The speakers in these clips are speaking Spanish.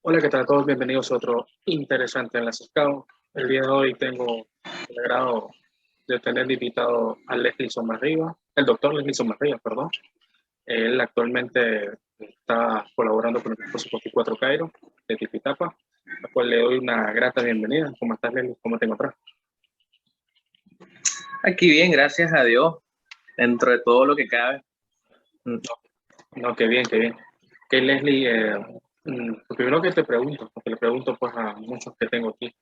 Hola, ¿qué tal a todos? Bienvenidos a otro interesante Enlace Scout. El día de hoy tengo el agrado de tener de invitado a Leslie Somarriba, el doctor Leslie Somarriba, perdón. Él actualmente está colaborando con el equipo 4 Cairo de Tipitapa, a cual le doy una grata bienvenida. ¿Cómo estás, Leslie? ¿Cómo te encuentras? Aquí bien, gracias a Dios, dentro de todo lo que cabe. No, qué bien, qué bien. Que Leslie, lo primero que te pregunto, porque le pregunto pues a muchos que tengo aquí,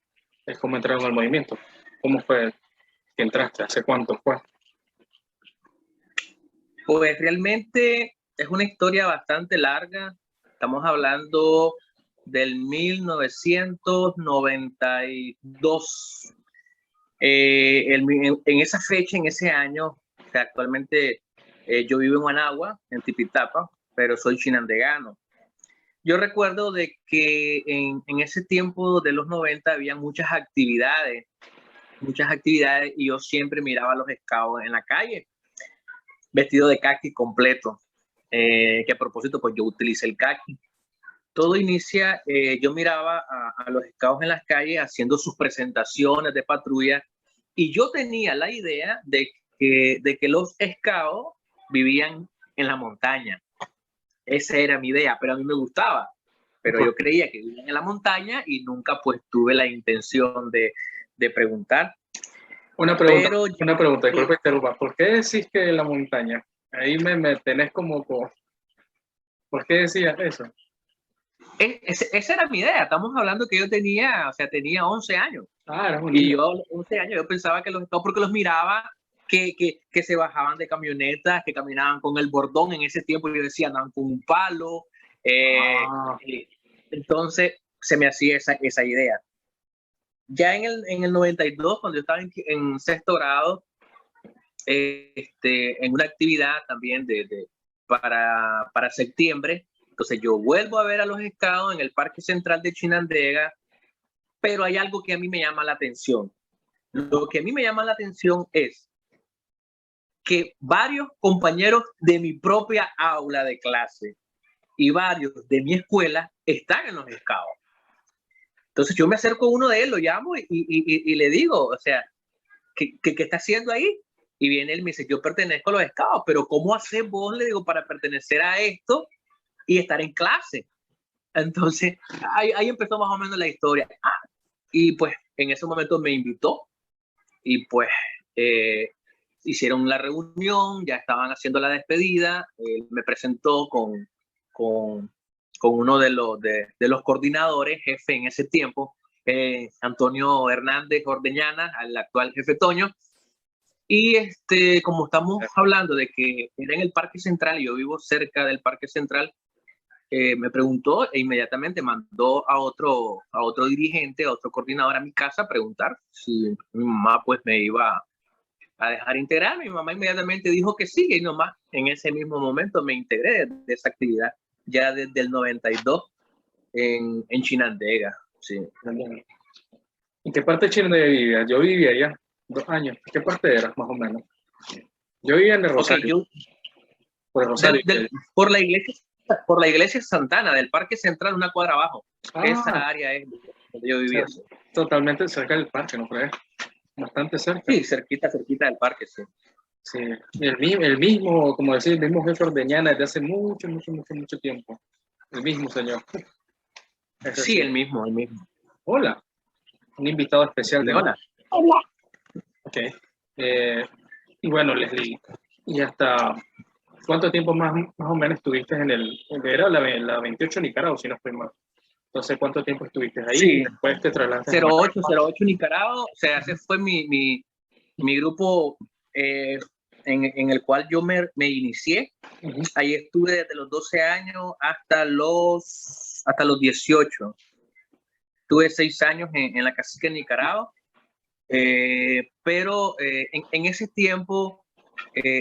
es cómo entraron al movimiento. ¿Cómo fue que entraste? ¿Hace cuánto fue? Pues realmente es una historia bastante larga. Estamos hablando del 1992. En esa fecha, en ese año, que actualmente yo vivo en Managua, en Tipitapa, pero soy chinandegano. Yo recuerdo de que en ese tiempo de los 90 había muchas actividades y yo siempre miraba a los scouts en la calle, vestido de caqui completo, que a propósito pues yo utilicé el caqui. Todo inicia, yo miraba a los scouts en las calles haciendo sus presentaciones de patrulla y yo tenía la idea de que los scouts vivían en la montaña. Esa era mi idea, pero a mí me gustaba. Pero yo creía que vivían en la montaña y nunca pues tuve la intención de preguntar. Una pregunta, Pero una pregunta, disculpe interrumpa. ¿Por qué decís que la montaña? Ahí me tenés como, ¿por qué decías eso? esa era mi idea. Estamos hablando que yo tenía, o sea, tenía 11 años. Ah, eras un Y niño. yo a los 11 años yo pensaba que los scouts, porque los miraba, que se bajaban de camionetas, que caminaban con el bordón. En ese tiempo yo decía, andaban con un palo. Eh, Ah, eh, entonces se me hacía esa idea. Ya en el 92, cuando yo estaba en sexto grado, en una actividad también para septiembre, entonces yo vuelvo a ver a los scouts en el Parque Central de Chinandega, pero hay algo que a mí me llama la atención. Lo que a mí me llama la atención es que varios compañeros de mi propia aula de clase y varios de mi escuela están en los scouts. Entonces yo me acerco a uno de ellos, lo llamo y le digo, o sea, ¿qué está haciendo ahí? Y viene él y me dice, yo pertenezco a los scouts, pero ¿cómo haces vos, le digo, para pertenecer a esto y estar en clase? Entonces ahí empezó más o menos la historia. Y pues en ese momento me invitó y pues hicieron la reunión, ya estaban haciendo la despedida, él me presentó con, con uno de los coordinadores, jefe en ese tiempo, Antonio Hernández Ordeñana, al actual jefe Toño. Y como estamos hablando de que era en el Parque Central y yo vivo cerca del Parque Central, me preguntó e inmediatamente mandó a otro dirigente, a otro coordinador a mi casa a preguntar si mi mamá pues me iba a dejar integrar. Mi mamá inmediatamente dijo que sí y nomás en ese mismo momento me integré de esa actividad ya desde el 92 en Chinandega. Sí. ¿en qué parte de Chile vivías? Yo vivía allá 2 años. ¿Qué parte eras, más o menos? Yo vivía en el Ok, Rosario, yo por el Rosario. por la iglesia Santana del Parque Central, una cuadra abajo. Ah, Esa área es donde yo o sea, vivía. totalmente cerca del parque, ¿no crees? Bastante cerca. Sí, cerquita del parque, sí. Sí, el mismo, como decir, el mismo jefe Ordeñana desde hace mucho, mucho, mucho, mucho tiempo. El mismo señor. Ese Sí, sí. el mismo, el mismo. Hola, un invitado especial Y de hola. Ok. Eh, y bueno, Leslie, y hasta cuánto tiempo más o menos estuviste era la 28 Nicaragua, si no estoy mal. Entonces, ¿cuánto tiempo estuviste ahí? Y Sí, después te trasladaste a 08 Nicaragua, o sea, ese fue mi grupo en el cual yo me inicié. Ujú. Ahí estuve desde los 12 años hasta los 18. Tuve 6 años en la cacique de Nicaragua, pero en ese tiempo,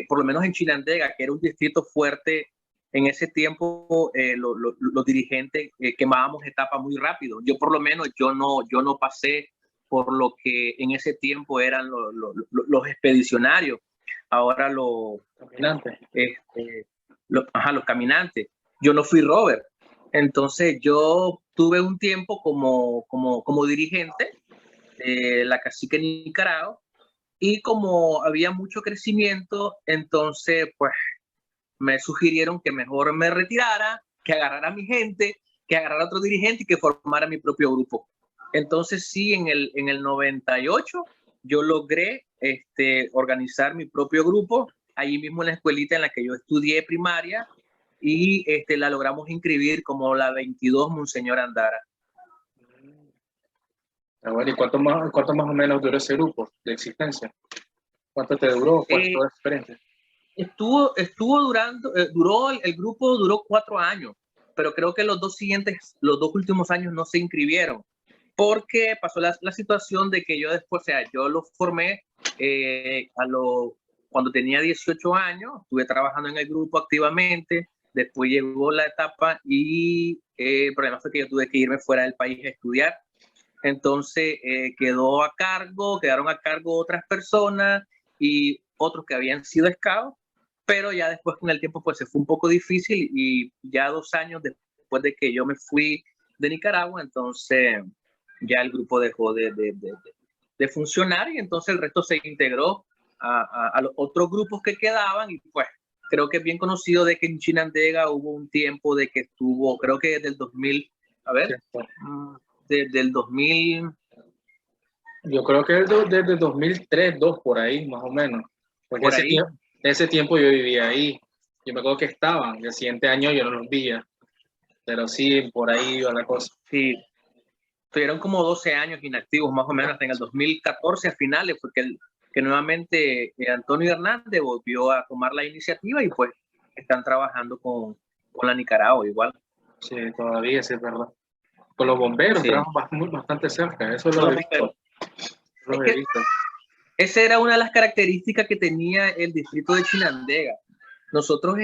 por lo menos en Chinandega, que era un distrito fuerte, en ese tiempo los dirigentes quemábamos etapas muy rápido. Yo por lo menos yo no pasé por lo que en ese tiempo eran los expedicionarios, ahora Caminante. los caminantes. Yo no fui Robert. Entonces yo tuve un tiempo como dirigente de la Cacique Nicaragua, y como había mucho crecimiento, entonces pues me sugirieron que mejor me retirara, que agarrara a mi gente, que agarrara a otro dirigente y que formara mi propio grupo. Entonces sí, en el 98 yo logré organizar mi propio grupo, ahí mismo en la escuelita en la que yo estudié primaria, y la logramos inscribir como la 22 Monseñor Andara. Bueno, ¿y cuánto más o menos duró ese grupo de existencia? ¿Cuánto te duró? ¿Cuál fue Eh, tu experiencia? estuvo durando, el grupo duró 4 años, pero creo que los dos últimos años no se inscribieron, porque pasó la situación de que yo después, o sea, yo lo formé cuando tenía 18 años, estuve trabajando en el grupo activamente, después llegó la etapa y el problema fue que yo tuve que irme fuera del país a estudiar. Entonces quedaron a cargo otras personas y otros que habían sido scouts, pero ya después con el tiempo pues se fue un poco difícil, y ya 2 años después de que yo me fui de Nicaragua, entonces ya el grupo dejó de funcionar, y entonces el resto se integró a los otros grupos que quedaban, y pues creo que es bien conocido de que en Chinandega hubo un tiempo de que estuvo, creo que desde el 2000, a ver, desde el 2000. Yo creo que desde 2003, 2002, por ahí, más o menos. Porque Por ahí, ese tiempo yo vivía ahí. Yo me acuerdo que estaban. El siguiente año yo no los veía. Pero sí, por ahí iba la cosa. sí, estuvieron como 12 años inactivos, más o menos, hasta en el 2014 a finales, fue que nuevamente Antonio Hernández volvió a tomar la iniciativa, y pues están trabajando con la Nicaragua igual. Sí, todavía sí es verdad. Con los bomberos Sí, trabajan bastante cerca. Eso con lo los he visto. bomberos. Es Lo he que visto. esa era una de las características que tenía el distrito de Chinandega. Nosotros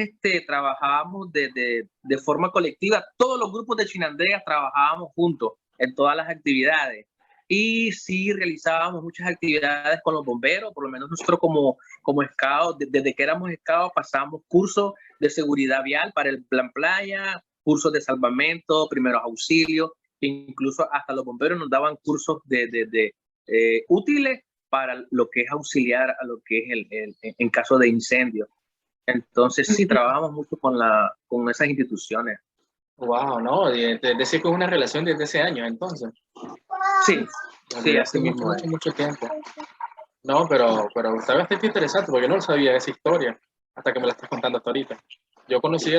trabajábamos de forma colectiva, todos los grupos de Chinandega trabajábamos juntos en todas las actividades, y sí realizábamos muchas actividades con los bomberos. Por lo menos nosotros como scouts, desde que éramos scouts pasamos cursos de seguridad vial para el plan playa, cursos de salvamento, primeros auxilios, incluso hasta los bomberos nos daban cursos de útiles para lo que es auxiliar a lo que es en caso de incendio. Entonces sí trabajamos mucho con esas instituciones. Wow, no, decir que es una relación desde ese año, entonces. Sí, sí, Desde así hace mucho, mismo es. mucho, mucho tiempo. No, pero está bastante interesante porque no lo sabía esa historia hasta que me la estás contando hasta ahorita. Yo conocí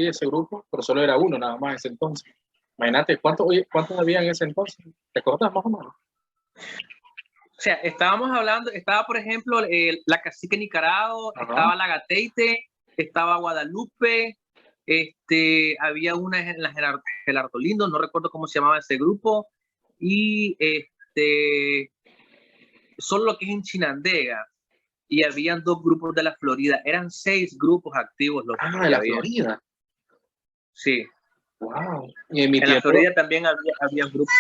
ese grupo, pero solo era uno nada más en ese entonces. Imagínate, ¿cuántos había en ese entonces? ¿Te acuerdas más o menos? O sea, estaba por ejemplo la Cacique Nicaragua, Ajá. estaba la Gateite, estaba Guadalupe, había una en la Gerardo Lindo, no recuerdo cómo se llamaba ese grupo, y solo lo que es en Chinandega, y habían 2 grupos de la Florida, eran 6 grupos activos los Ah, de que la había. Florida. Sí, Wow. Y en mi en la tiempo, Florida también había grupos.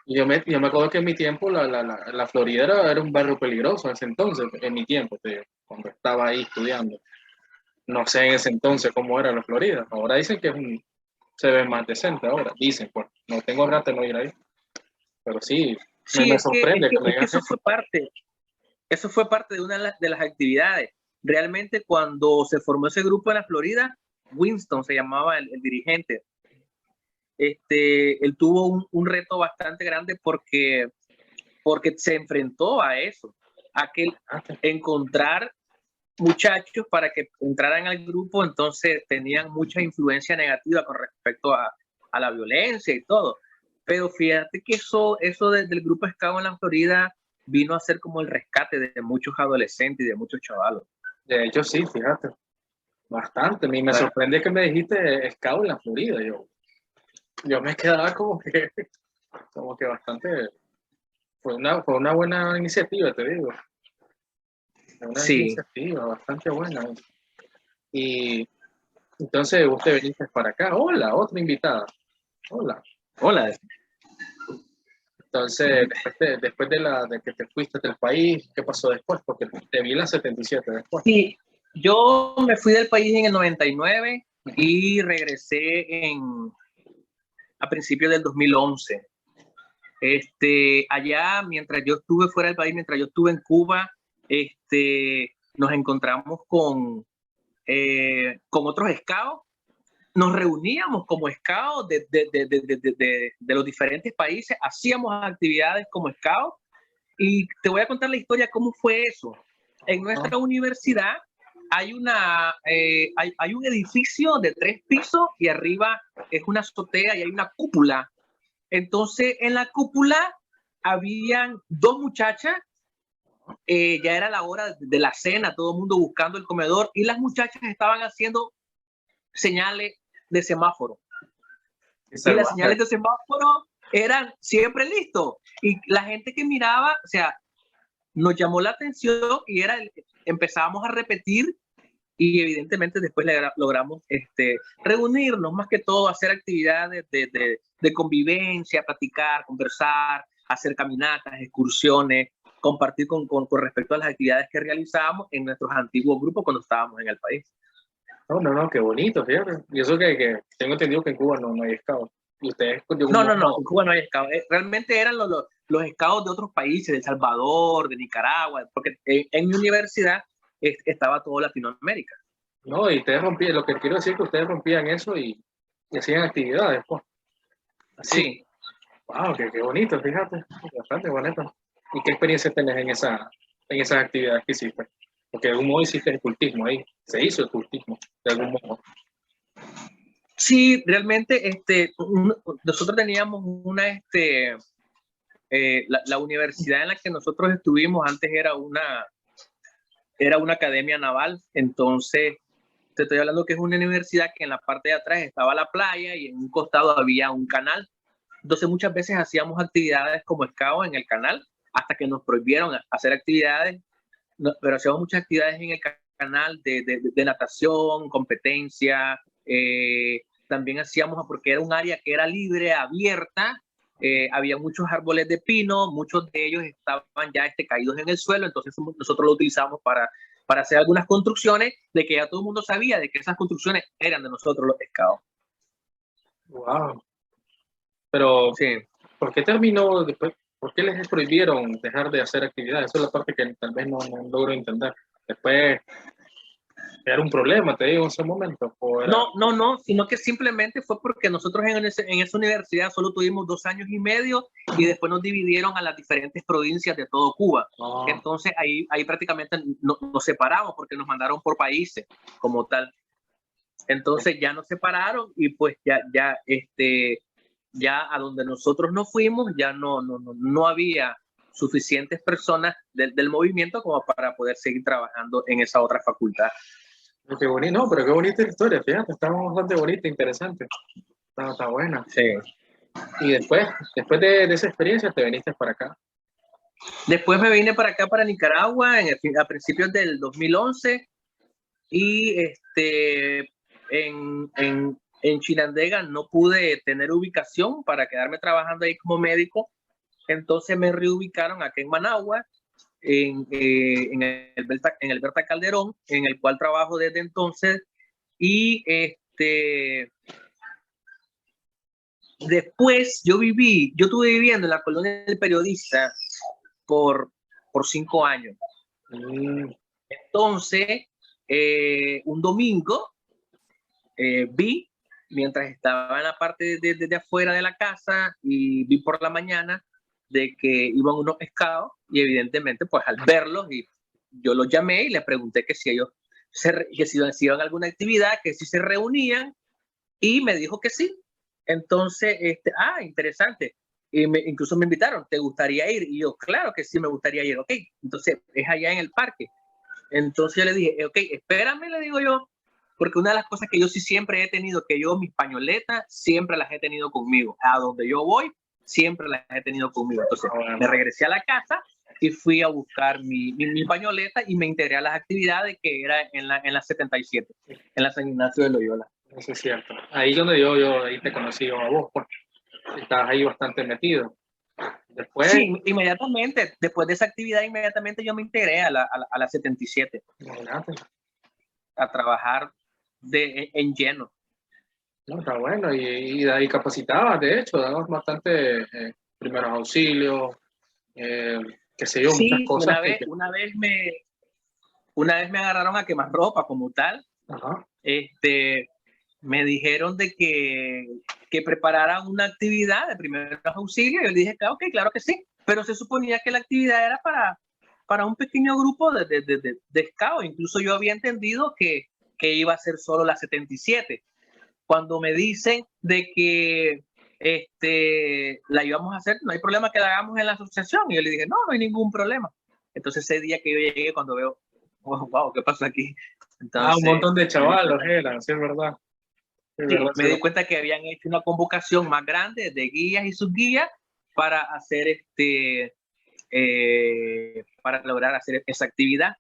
yo me acuerdo que en mi tiempo la Florida era un barrio peligroso en ese entonces, en mi tiempo, te digo, cuando estaba ahí estudiando. No sé en ese entonces cómo era la Florida. Ahora dicen que se ve más decente ahora. Dicen, pues, no tengo rato de no ir ahí. Pero sí, Sí, me sorprende que me es que digas eso. eso fue parte de una de las actividades. Realmente cuando se formó ese grupo en la Florida, Winston se llamaba el dirigente. Él tuvo un reto bastante grande porque se enfrentó a eso, a que encontrar muchachos para que entraran al grupo, entonces tenían mucha influencia negativa con respecto a la violencia y todo. Pero fíjate que eso del grupo Scout en la Florida vino a ser como el rescate de muchos adolescentes y de muchos chavalos. De hecho, sí, fíjate, bastante. A mí me Bueno, sorprende que me dijiste scout en la Florida. Yo me quedaba como que bastante. Fue una buena iniciativa, te digo. Fue una sí, iniciativa bastante buena. Y entonces usted veniste para acá. Hola, otra invitada. Hola. hola. Entonces, de que te fuiste del país, ¿qué pasó después? Porque te vi en la 77 después. Sí, yo me fui del país en el 99 y regresé a principios del 2011. Allá, mientras yo estuve fuera del país, mientras yo estuve en Cuba, nos encontramos con otros scouts. Nos reuníamos como scouts de los diferentes países, hacíamos actividades como scouts, y te voy a contar la historia, cómo fue eso. En nuestra universidad hay un edificio de 3 pisos y arriba es una azotea y hay una cúpula. Entonces, en la cúpula habían 2 muchachas, ya era la hora de la cena, todo el mundo buscando el comedor, y las muchachas estaban haciendo señales de semáforo. Y las señales de semáforo eran siempre listos. Y la gente que miraba, o sea, nos llamó la atención y empezábamos a repetir, y evidentemente después logramos reunirnos, más que todo hacer actividades de convivencia, platicar, conversar, hacer caminatas, excursiones, compartir con respecto a las actividades que realizábamos en nuestros antiguos grupos cuando estábamos en el país. No, qué bonito, fíjate. Y eso que tengo entendido que en Cuba no hay scouts. Y ustedes, no, en Cuba no hay scouts. Realmente eran los scouts de otros países, de El Salvador, de Nicaragua, porque en mi universidad estaba todo Latinoamérica. No, y ustedes rompían, lo que quiero decir es que ustedes rompían eso y hacían actividades, pues. Así. Sí. Wow, qué bonito, fíjate. Bastante bonito. ¿Y qué experiencia tenés en esas actividades que hiciste? Porque de algún modo hiciste el cultismo ahí. Se hizo el cultismo, de algún modo. Sí, realmente nosotros teníamos la universidad en la que nosotros estuvimos antes era una academia naval. Entonces te estoy hablando que es una universidad que en la parte de atrás estaba la playa y en un costado había un canal. Entonces muchas veces hacíamos actividades como scout en el canal, hasta que nos prohibieron hacer actividades, pero hacíamos muchas actividades en el canal de natación, competencia. También hacíamos, porque era un área que era libre, abierta, había muchos árboles de pino, muchos de ellos estaban ya caídos en el suelo, entonces nosotros lo utilizamos para hacer algunas construcciones, de que ya todo el mundo sabía de que esas construcciones eran de nosotros los scouts. Wow. Pero, sí. ¿por qué terminó después? ¿Por qué les prohibieron dejar de hacer actividades? Esa es la parte que tal vez no logro entender. Después, ¿era un problema, te digo, en ese momento? No, sino que simplemente fue porque nosotros en esa universidad solo tuvimos 2 años y medio, y después nos dividieron a las diferentes provincias de todo Cuba. Entonces ahí prácticamente nos separamos, porque nos mandaron por países como tal. Entonces ya nos separaron, y pues ya a donde nosotros nos fuimos ya no había suficientes personas del movimiento como para poder seguir trabajando en esa otra facultad. Qué bonito, no, pero qué bonita historia, fíjate, está bastante bonita, interesante. Está buena. Sí. Y después de esa experiencia te viniste para acá. Después me vine para acá, para Nicaragua, a principios del 2011, y en Chinandega no pude tener ubicación para quedarme trabajando ahí como médico. Entonces me reubicaron aquí en Managua, en el Berta Calderón, en el cual trabajo desde entonces. Y después yo estuve viviendo en la colonia del Periodista por 5 años. Entonces, un domingo vi, mientras estaba en la parte de afuera de la casa, y vi por la mañana de que iban unos scouts, y evidentemente pues al verlos, y yo los llamé y les pregunté que si ellos que si iban a alguna actividad, que si se reunían, y me dijo que sí. Entonces, interesante. Y incluso me invitaron, ¿te gustaría ir? Y yo, claro que sí, me gustaría ir. Ok, entonces es allá en el parque. Entonces yo le dije, ok, espérame, le digo yo, porque una de las cosas que yo sí siempre he tenido, que yo mis pañoletas siempre las he tenido conmigo. A donde yo voy, siempre las he tenido conmigo. Entonces me regresé a la casa y fui a buscar mi pañoleta, y me integré a las actividades que era en la 77, en la San Ignacio de Loyola. Eso es cierto. Ahí donde yo ahí te conocí a vos, porque estabas ahí bastante metido. Después, sí, inmediatamente, después de esa actividad, inmediatamente yo me integré a la 77. Imagínate. A trabajar en lleno. No, está bueno, y de ahí capacitabas, de hecho, dabas bastante primeros auxilios, eh, qué sé yo, muchas Sí, cosas una vez me agarraron a quemar ropa como tal. ajá, Me dijeron de que preparara una actividad de primeros auxilios. Yo le dije, ok, claro que sí, pero se suponía que la actividad era para un pequeño grupo de scouts. Incluso yo había entendido que iba a ser solo la 77. Cuando me dicen de que la íbamos a hacer, no hay problema que la hagamos en la asociación. Y yo le dije, no, no hay ningún problema. Entonces ese día que yo llegué, cuando veo, wow, ¿qué pasa aquí? un Entonces montón de me di chavalos cuenta, eran, sí, es verdad, es verdad, sí, sí, me di cuenta que habían hecho una convocación más grande de guías y subguías para hacer para lograr hacer esa actividad.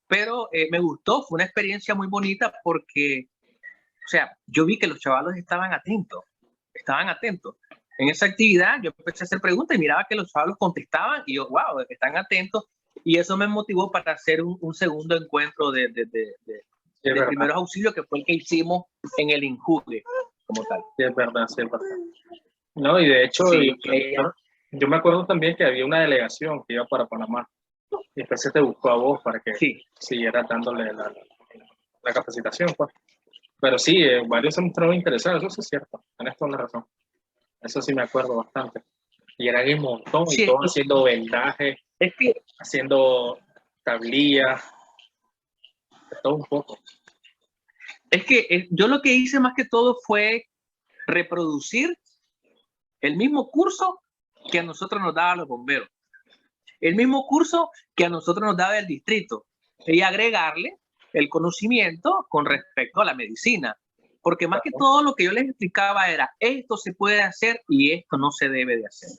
Pero me gustó, fue una experiencia muy bonita porque, o sea, yo vi que los chavalos estaban atentos, estaban atentos. En esa actividad yo empecé a hacer preguntas y miraba que los chavalos contestaban y yo, wow, están atentos. Y eso me motivó para hacer un segundo encuentro sí, es de verdad, primeros auxilios, que fue el que hicimos en el Injugue, como tal. sí, es verdad, sí, es verdad. No, y de hecho, Sí, que ella, yo me acuerdo también que había una delegación que iba para Panamá, y después se te buscó a vos para que sí, siguieras dándole la capacitación, pues. Pero sí, varios se mostraron interesados, eso sí es cierto, tenés toda la razón. Eso sí me acuerdo bastante. Y eran un montón y sí, todos haciendo vendaje, es que, haciendo tablillas, de todo un poco. yo lo que hice más que todo fue reproducir el mismo curso que a nosotros nos daba los bomberos, el mismo curso que a nosotros nos daba el distrito, y agregarle el conocimiento con respecto a la medicina. Porque más que Claro. todo lo que yo les explicaba era, esto se puede hacer y esto no se debe de hacer.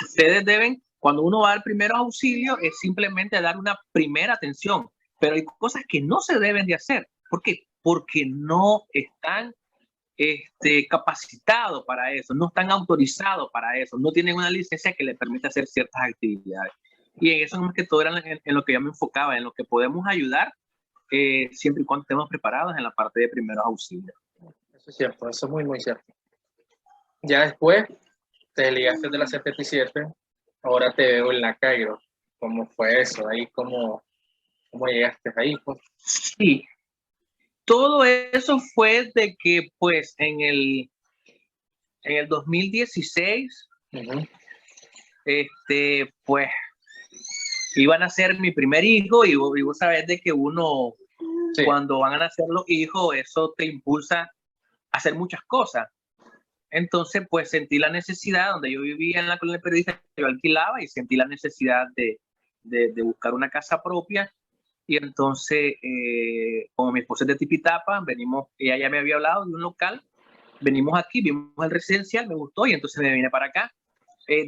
Ustedes deben, cuando uno va al primer auxilio, es simplemente dar una primera atención, pero hay cosas que no se deben de hacer. ¿Por qué? Porque no están capacitados para eso, no están autorizados para eso, no tienen una licencia que les permita hacer ciertas actividades. Y en eso más que todo era en lo que yo me enfocaba, en lo que podemos ayudar, siempre y cuando estemos preparados en la parte de primeros auxilios. Eso es cierto, eso es muy, muy cierto. Ya después te desligaste de la 77, ahora te veo en la Cairo. ¿Cómo fue eso? Ahí, ¿cómo llegaste ahí? Pues? Sí, todo eso fue de que pues en el 2016, Uh-huh. pues iban a ser mi primer hijo y vos sabés de que uno, Sí, cuando van a nacer los hijos, eso te impulsa a hacer muchas cosas. Entonces, pues sentí la necesidad, donde yo vivía en la colonia periodista, yo alquilaba y sentí la necesidad de buscar una casa propia. Y entonces, como mi esposa es de Tipitapa, venimos, ella ya me había hablado de un local, venimos aquí, vimos el residencial, me gustó y entonces me vine para acá.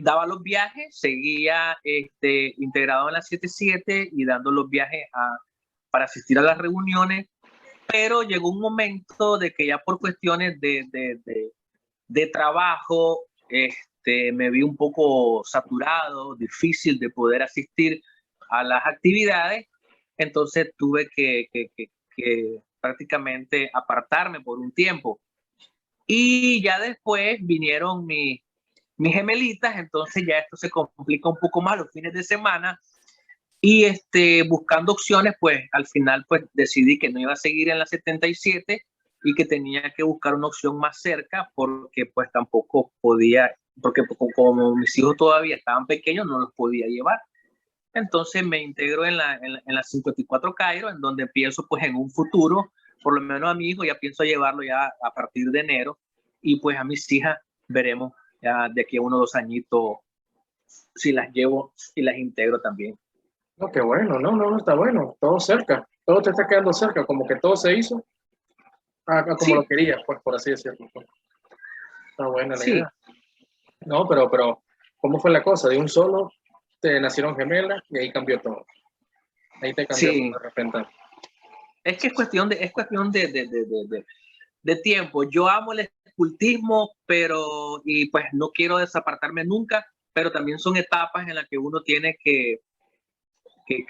Daba los viajes, seguía integrado en la 77 y dando los viajes para asistir a las reuniones, pero llegó un momento de que ya por cuestiones de trabajo, me vi un poco saturado, difícil de poder asistir a las actividades, entonces tuve que prácticamente apartarme por un tiempo. Y ya después vinieron mis gemelitas, entonces ya esto se complica un poco más los fines de semana y buscando opciones, pues al final pues decidí que no iba a seguir en la 77 y que tenía que buscar una opción más cerca porque pues tampoco podía, porque como mis hijos todavía estaban pequeños no los podía llevar. Entonces me integro en la 54 Cairo, en donde pienso pues en un futuro, por lo menos a mi hijo ya pienso llevarlo ya a partir de enero y pues a mis hijas veremos ya de aquí a 1 o 2 añitos si las llevo y las integro también. no, qué bueno, no, está bueno, todo cerca, todo te está quedando cerca, como que todo se hizo como lo Sí, querías, pues por así decirlo. Pues. Está buena la sí, idea. No, pero, ¿cómo fue la cosa? De un solo te nacieron gemelas y ahí cambió todo. Ahí te cambió todo sí. de repente. Es que es cuestión de tiempo. Yo amo el escultismo, pero, y pues no quiero desapartarme nunca, pero también son etapas en las que uno tiene que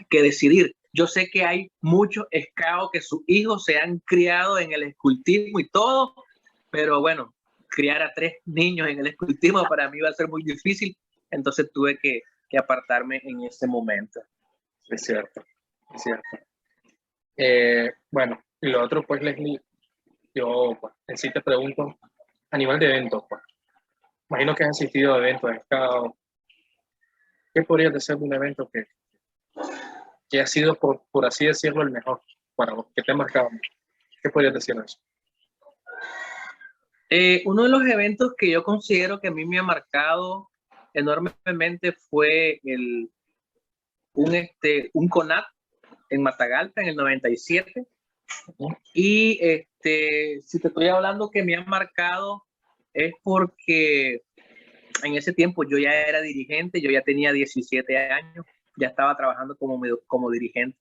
decidir. Yo sé que hay muchos scouts que sus hijos se han criado en el escultismo y todo, pero bueno, criar a 3 niños en el escultismo para mí va a ser muy difícil, entonces tuve que apartarme en ese momento. Es cierto, es cierto. Bueno, y lo otro, pues, Leslie, yo pues, en sí te pregunto, a nivel de eventos, pues, imagino que has asistido a eventos de Scout. ¿Qué podrías decir de un evento que ha sido, por así decirlo, el mejor para vos, que te ha marcado? ¿Qué podrías decir de eso? Uno de los eventos que yo considero que a mí me ha marcado enormemente fue un CONAT en Matagalpa en el 97. Y si te estoy hablando que me ha marcado es porque en ese tiempo yo ya era dirigente, yo ya tenía 17 años, ya estaba trabajando como dirigente.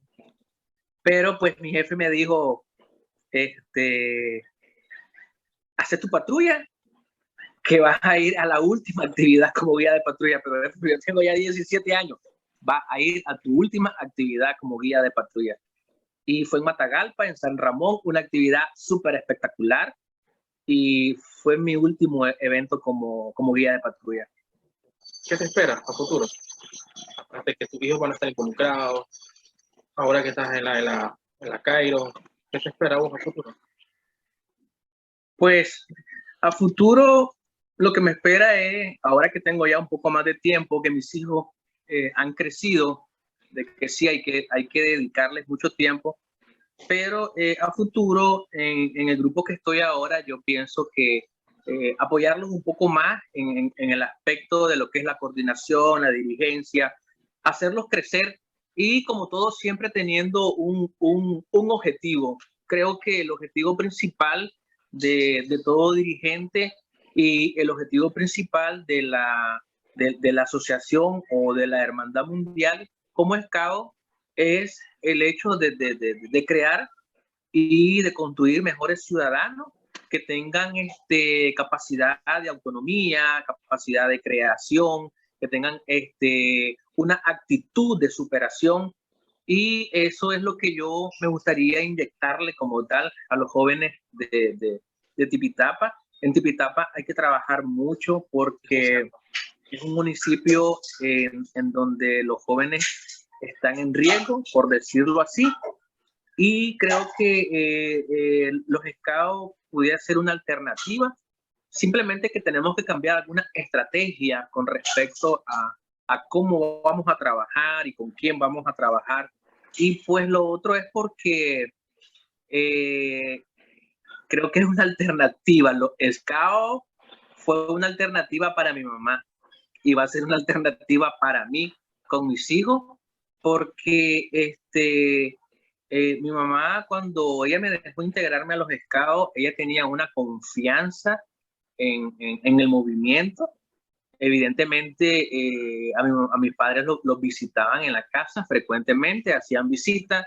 Pero pues mi jefe me dijo, hace tu patrulla, que vas a ir a la última actividad como guía de patrulla, pero yo tengo ya 17 años, va a ir a tu última actividad como guía de patrulla. Y fue en Matagalpa, en San Ramón, una actividad súper espectacular y fue mi último evento como guía de patrulla. ¿Qué te esperas a futuro? Aparte que tus hijos van a estar involucrados, ahora que estás en la Cairo, ¿qué te espera a vos a futuro? Pues a futuro lo que me espera es, ahora que tengo ya un poco más de tiempo, que mis hijos han crecido, de que sí hay que dedicarles mucho tiempo, pero a futuro en el grupo que estoy ahora yo pienso que apoyarlos un poco más en el aspecto de lo que es la coordinación, la dirigencia, hacerlos crecer y como todo siempre teniendo un objetivo. Creo que el objetivo principal de todo dirigente y el objetivo principal de la asociación o de la hermandad mundial como Scout es el hecho de crear y de construir mejores ciudadanos que tengan capacidad de autonomía, capacidad de creación, que tengan una actitud de superación. Y eso es lo que yo me gustaría inyectarle como tal a los jóvenes de Tipitapa. En Tipitapa hay que trabajar mucho porque es un municipio en donde los jóvenes están en riesgo, por decirlo así, y creo que los Scouts pudiera ser una alternativa, simplemente que tenemos que cambiar alguna estrategia con respecto a cómo vamos a trabajar y con quién vamos a trabajar. Y pues lo otro es porque creo que es una alternativa. Los Scouts fue una alternativa para mi mamá y va a ser una alternativa para mí con mis hijos, porque mi mamá, cuando ella me dejó integrarme a los Scouts, ella tenía una confianza en el movimiento. Evidentemente, a mis padres los visitaban en la casa frecuentemente, hacían visitas.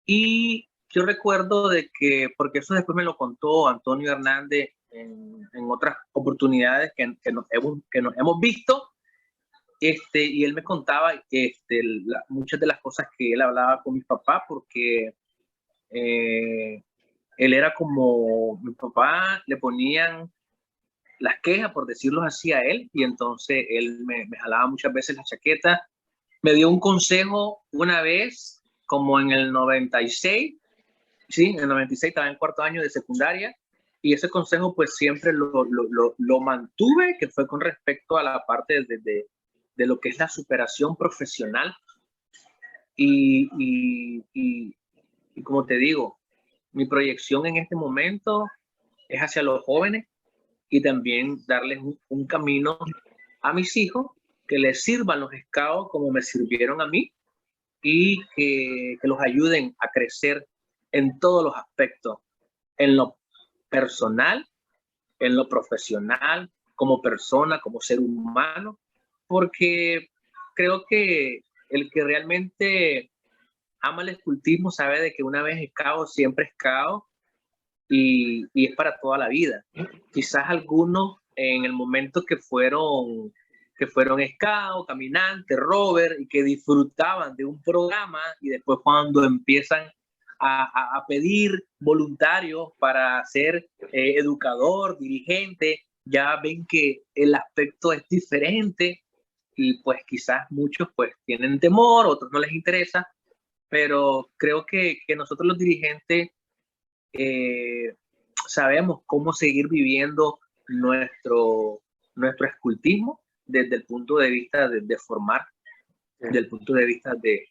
Y yo recuerdo de que, porque eso después me lo contó Antonio Hernández en otras oportunidades que nos hemos visto, y él me contaba muchas de las cosas que él hablaba con mis papás, porque él era como, mi papá le ponían las quejas, por decirlo así, a él, y entonces él me jalaba muchas veces la chaqueta. Me dio un consejo una vez, como en el 96, sí, en el 96 estaba en cuarto año de secundaria, y ese consejo pues siempre lo mantuve, que fue con respecto a la parte de lo que es la superación profesional. Y como te digo, mi proyección en este momento es hacia los jóvenes y también darles un camino a mis hijos que les sirvan los Scouts como me sirvieron a mí y que los ayuden a crecer en todos los aspectos, en lo personal, en lo profesional, como persona, como ser humano, porque creo que el que realmente ama el escultismo sabe de que una vez Scout, siempre Scout, y es para toda la vida. Quizás algunos en el momento que fueron Scout, caminantes, rover, y que disfrutaban de un programa, y después cuando empiezan a pedir voluntarios para ser educador, dirigente, ya ven que el aspecto es diferente y pues quizás muchos pues tienen temor, otros no les interesa, pero creo que nosotros los dirigentes sabemos cómo seguir viviendo nuestro escultismo desde el punto de vista de formar, desde el punto de vista de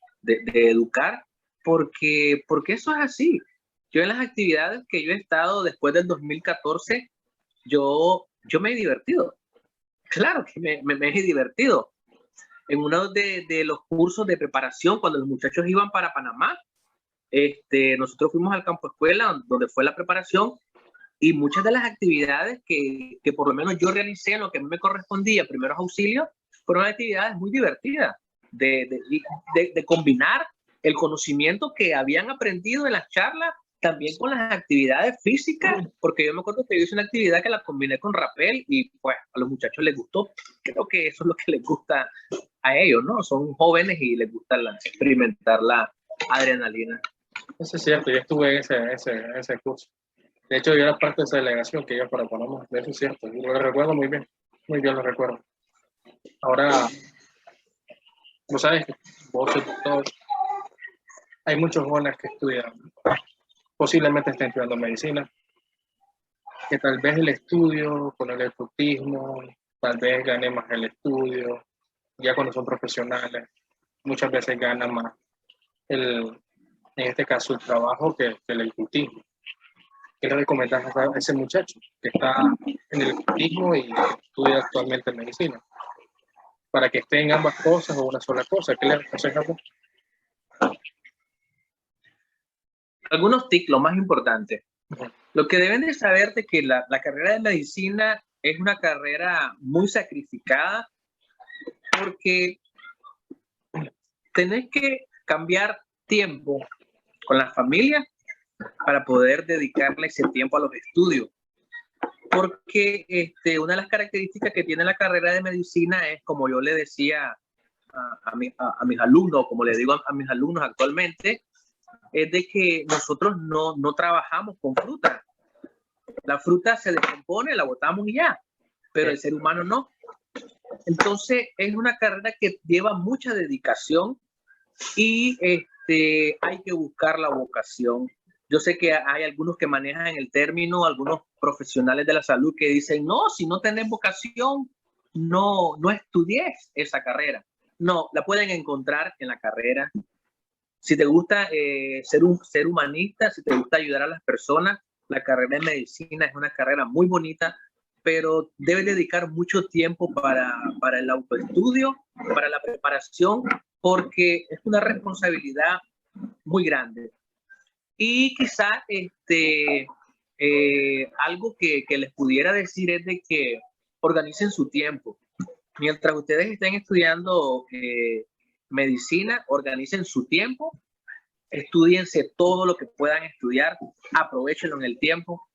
educar, porque eso es así. Yo en las actividades que yo he estado después del 2014, yo me he divertido. Claro que me he divertido. En uno de los cursos de preparación, cuando los muchachos iban para Panamá, nosotros fuimos al campo escuela donde fue la preparación, y muchas de las actividades que por lo menos yo realicé en lo que a mí me correspondía, primeros auxilios, fueron actividades muy divertidas de combinar el conocimiento que habían aprendido en las charlas también con las actividades físicas, porque yo me acuerdo que yo hice una actividad que la combiné con rappel y pues a los muchachos les gustó. Creo que eso es lo que les gusta a ellos, ¿no? Son jóvenes y les gusta experimentar la adrenalina. Eso es cierto, yo estuve en ese curso. De hecho, yo era parte de esa delegación que iba para Panamá. Eso es cierto, y lo recuerdo muy bien lo recuerdo. Ahora, vos sabes que vos sos doctor, hay muchos jóvenes que estudian, posiblemente estén estudiando medicina, que tal vez el estudio con el escultismo, tal vez gane más el estudio, ya cuando son profesionales, muchas veces ganan más en este caso el trabajo que el escultismo. ¿Qué le recomendás a ese muchacho que está en el escultismo y estudia actualmente medicina? Para que esté en ambas cosas o una sola cosa, ¿qué le aconsejas? Algunos tips, lo más importante. Lo que deben de saber de que la carrera de medicina es una carrera muy sacrificada, porque tenés que cambiar tiempo con la familia para poder dedicarle ese tiempo a los estudios. Porque una de las características que tiene la carrera de medicina es, como yo le decía a mis alumnos, como le digo a mis alumnos actualmente, es de que nosotros no trabajamos con fruta. La fruta se descompone, la botamos y ya, pero el ser humano no. Entonces es una carrera que lleva mucha dedicación y hay que buscar la vocación. Yo sé que hay algunos que manejan el término, algunos profesionales de la salud que dicen, no, si no tenés vocación, no estudies esa carrera. No, la pueden encontrar en la carrera. Si te gusta ser humanista, si te gusta ayudar a las personas, la carrera de medicina es una carrera muy bonita, pero debes dedicar mucho tiempo para el autoestudio, para la preparación, porque es una responsabilidad muy grande. Y quizás algo que les pudiera decir es de que organicen su tiempo. Mientras ustedes estén estudiando medicina, organicen su tiempo, estudiense todo lo que puedan estudiar, aprovechenlo en el tiempo.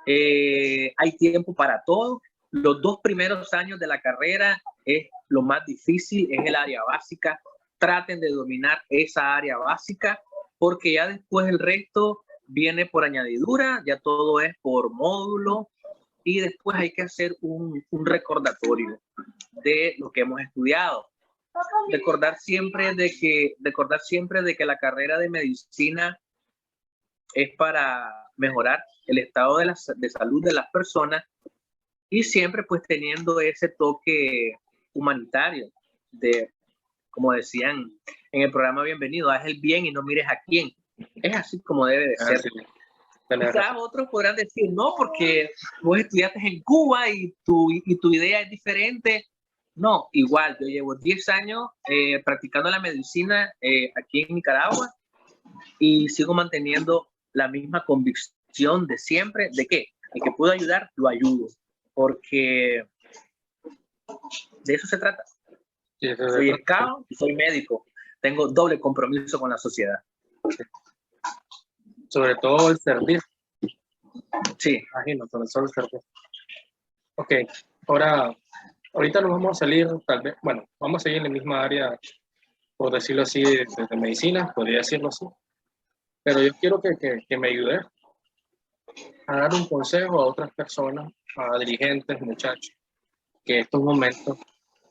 Hay tiempo para todo. Los 2 primeros años de la carrera es lo más difícil, es el área básica. Traten de dominar esa área básica, porque ya después el resto viene por añadidura, ya todo es por módulo, y después hay que hacer un recordatorio de lo que hemos estudiado. Recordar siempre de que la carrera de medicina es para mejorar el estado de salud de las personas, y siempre pues teniendo ese toque humanitario de, como decían en el programa Bienvenido, haz el bien y no mires a quién. Es así como debe de ser. Quizás otros podrán decir, no, porque vos estudiaste en Cuba y tu idea es diferente. No, igual, yo llevo 10 años practicando la medicina aquí en Nicaragua, y sigo manteniendo la misma convicción de siempre, de que el que puedo ayudar, lo ayudo, porque de eso se trata. Sí, soy scout y soy médico. Tengo doble compromiso con la sociedad. Sí. Sobre todo el servir. Sí. Imagino, sobre todo el servir. Ok, ahorita nos vamos a salir, tal vez, bueno, vamos a seguir en la misma área, por decirlo así, de medicina, podría decirlo así. Pero yo quiero que me ayude a dar un consejo a otras personas, a dirigentes, muchachos, que en estos momentos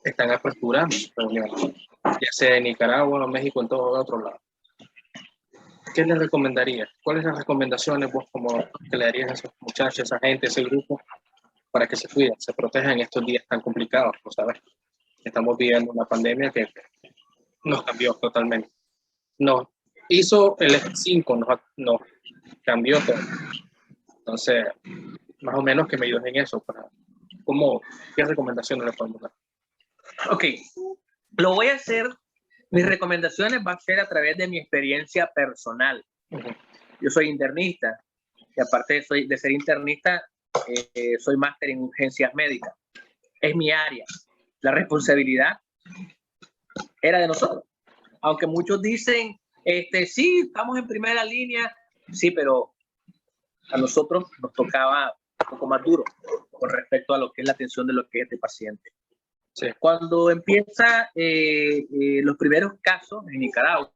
están aperturando sus reuniones, ya sea en Nicaragua, México, en todos otros lados. ¿Qué les recomendaría? ¿Cuáles son las recomendaciones vos como que le darías a esos muchachos, a esa gente, a ese grupo, para que se cuiden, se protejan en estos días tan complicados? ¿No sabes? Estamos viviendo una pandemia que nos cambió totalmente. Nos hizo el F5, nos cambió todo. Entonces, más o menos que me ayuden en eso. ¿Qué recomendaciones le podemos dar? Ok, lo voy a hacer. Mis recomendaciones van a ser a través de mi experiencia personal. Yo soy internista y aparte de ser internista, soy máster en urgencias médicas. Es mi área. La responsabilidad era de nosotros. Aunque muchos dicen, sí, estamos en primera línea, sí, pero a nosotros nos tocaba un poco más duro con respecto a lo que es la atención de lo que es este paciente. Sí. Cuando empieza los primeros casos en Nicaragua,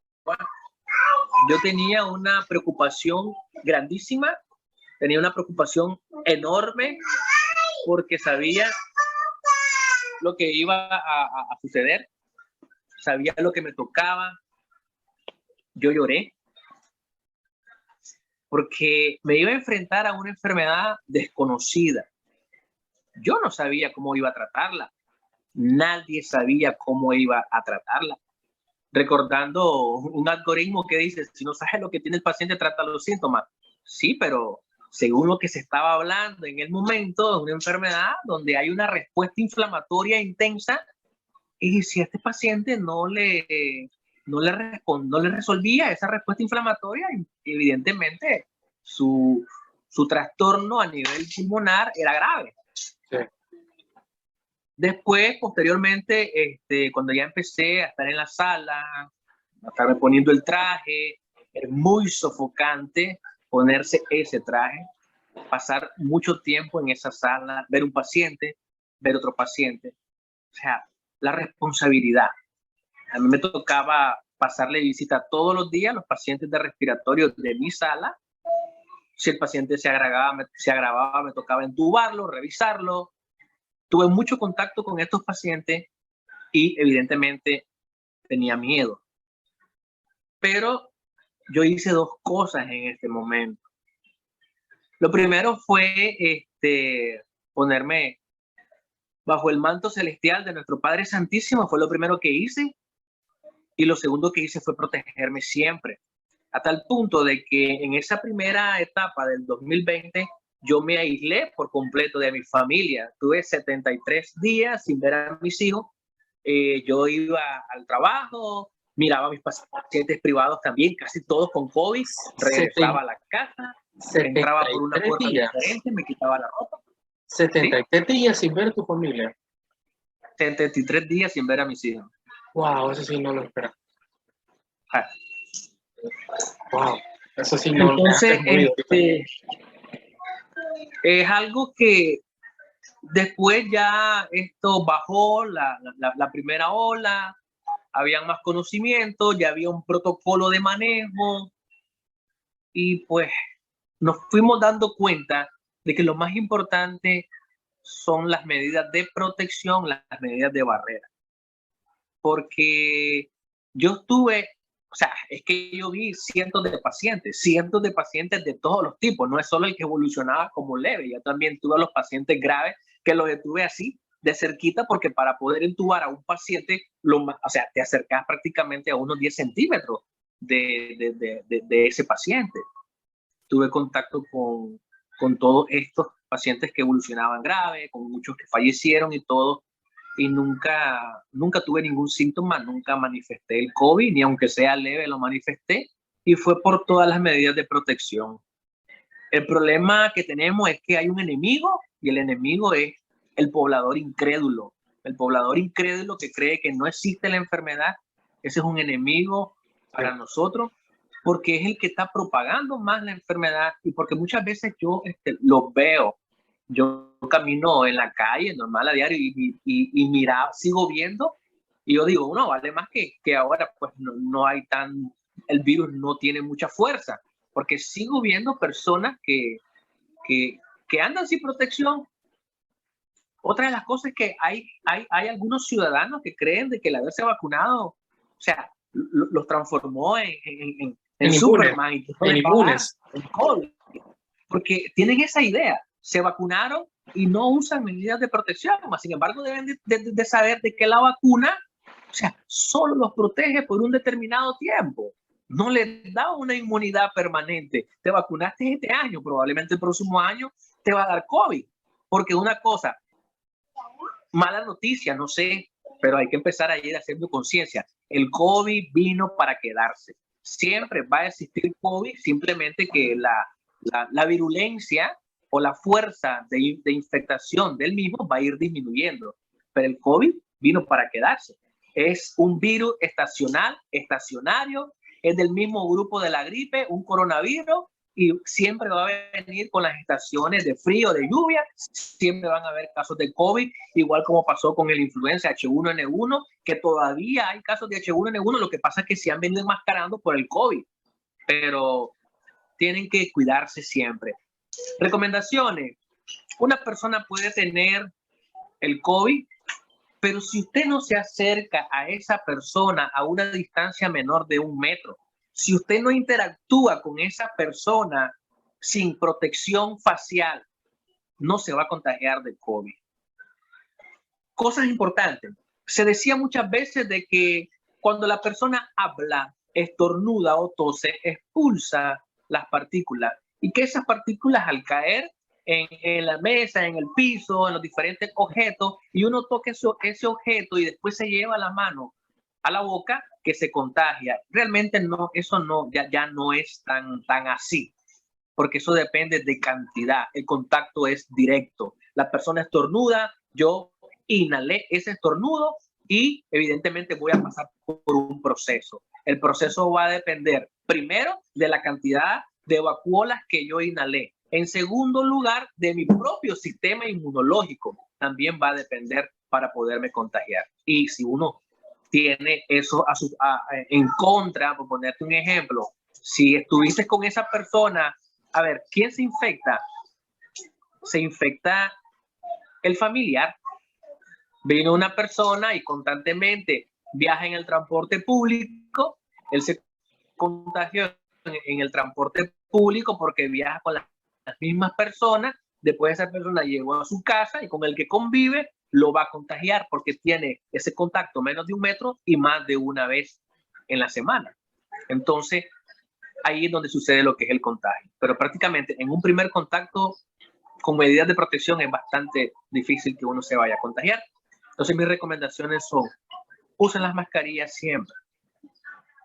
yo tenía una preocupación grandísima, tenía una preocupación enorme porque sabía lo que iba a suceder, sabía lo que me tocaba. Yo lloré porque me iba a enfrentar a una enfermedad desconocida. Yo no sabía cómo iba a tratarla. Nadie sabía cómo iba a tratarla. Recordando un algoritmo que dice, si no sabes lo que tiene el paciente, trata los síntomas. Sí, pero según lo que se estaba hablando en el momento, es una enfermedad donde hay una respuesta inflamatoria intensa y si a este paciente no le resolvía esa respuesta inflamatoria, evidentemente su trastorno a nivel pulmonar era grave. Sí. Después, posteriormente, cuando ya empecé a estar en la sala, a estarme poniendo el traje, es muy sofocante ponerse ese traje, pasar mucho tiempo en esa sala, ver un paciente, ver otro paciente. O sea, la responsabilidad. A mí me tocaba pasarle visita todos los días a los pacientes de respiratorio de mi sala. Si el paciente se agravaba, me tocaba entubarlo, revisarlo. Tuve mucho contacto con estos pacientes y evidentemente tenía miedo. Pero yo hice dos cosas en este momento. Lo primero fue ponerme bajo el manto celestial de nuestro Padre Santísimo, fue lo primero que hice. Y lo segundo que hice fue protegerme siempre. A tal punto de que en esa primera etapa del 2020, yo me aislé por completo de mi familia. Tuve 73 días sin ver a mis hijos. Yo iba al trabajo, miraba a mis pacientes privados también, casi todos con COVID. Regresaba a la casa, entraba por una puerta diferente, me quitaba la ropa. 73 días sin ver a tu familia. 73 días sin ver a mis hijos. Wow, eso sí no lo esperaba. Ah. Wow, eso sí no. Entonces, es algo que después ya esto bajó la primera ola, había más conocimiento, ya había un protocolo de manejo y pues nos fuimos dando cuenta de que lo más importante son las medidas de protección, las medidas de barrera. Porque yo estuve, o sea, es que yo vi cientos de pacientes de todos los tipos, no es solo el que evolucionaba como leve, yo también tuve a los pacientes graves que los detuve así de cerquita porque para poder entubar a un paciente, o sea, te acercas prácticamente a unos 10 centímetros de ese paciente. Tuve contacto con todos estos pacientes que evolucionaban grave, con muchos que fallecieron y todo, y nunca tuve ningún síntoma, nunca manifesté el COVID, ni aunque sea leve lo manifesté, y fue por todas las medidas de protección. El problema que tenemos es que hay un enemigo, y el enemigo es el poblador incrédulo. El poblador incrédulo que cree que no existe la enfermedad, ese es un enemigo para nosotros, porque es el que está propagando más la enfermedad, y porque muchas veces yo los veo. Yo camino en la calle normal a diario y mira, sigo viendo y yo digo, no, vale más que ahora pues no hay el virus no tiene mucha fuerza, porque sigo viendo personas que andan sin protección. Otra de las cosas es que hay algunos ciudadanos que creen de que el haberse vacunado, o sea, los transformó en Superman y en inmunes. Porque tienen esa idea, se vacunaron y no usan medidas de protección, sin embargo deben de saber de que la vacuna, o sea, solo los protege por un determinado tiempo, no les da una inmunidad permanente. Te vacunaste este año, probablemente el próximo año te va a dar COVID, porque una cosa, mala noticia, no sé, pero hay que empezar a ir haciendo conciencia. El COVID vino para quedarse. Siempre va a existir COVID, simplemente que la virulencia o la fuerza de infectación del mismo va a ir disminuyendo. Pero el COVID vino para quedarse. Es un virus estacionario, es del mismo grupo de la gripe, un coronavirus, y siempre va a venir con las estaciones de frío, de lluvia, siempre van a haber casos de COVID, igual como pasó con el influenza H1N1, que todavía hay casos de H1N1, lo que pasa es que se han venido enmascarando por el COVID, pero tienen que cuidarse siempre. Recomendaciones: una persona puede tener el COVID, pero si usted no se acerca a esa persona a una distancia menor de 1 metro, si usted no interactúa con esa persona sin protección facial, no se va a contagiar del COVID. Cosas importantes. Se decía muchas veces de que cuando la persona habla, estornuda o tose, expulsa las partículas, y que esas partículas al caer en la mesa, en el piso, en los diferentes objetos, y uno toca ese objeto y después se lleva la mano a la boca, que se contagia. Realmente no, eso no, ya no es tan así, porque eso depende de cantidad. El contacto es directo. La persona estornuda, yo inhalé ese estornudo y evidentemente voy a pasar por un proceso. El proceso va a depender primero de la cantidad de vacuolas que yo inhalé. En segundo lugar, de mi propio sistema inmunológico. También va a depender para poderme contagiar. Y si uno tiene eso en contra, por ponerte un ejemplo, si estuviste con esa persona, a ver, ¿quién se infecta? Se infecta el familiar. Vino una persona y constantemente viaja en el transporte público, él se contagió en el transporte público porque viaja con las mismas personas, después esa persona llegó a su casa y con el que convive lo va a contagiar porque tiene ese contacto menos de 1 metro y más de una vez en la semana. Entonces, ahí es donde sucede lo que es el contagio. Pero prácticamente en un primer contacto con medidas de protección es bastante difícil que uno se vaya a contagiar. Entonces, mis recomendaciones son: usen las mascarillas siempre,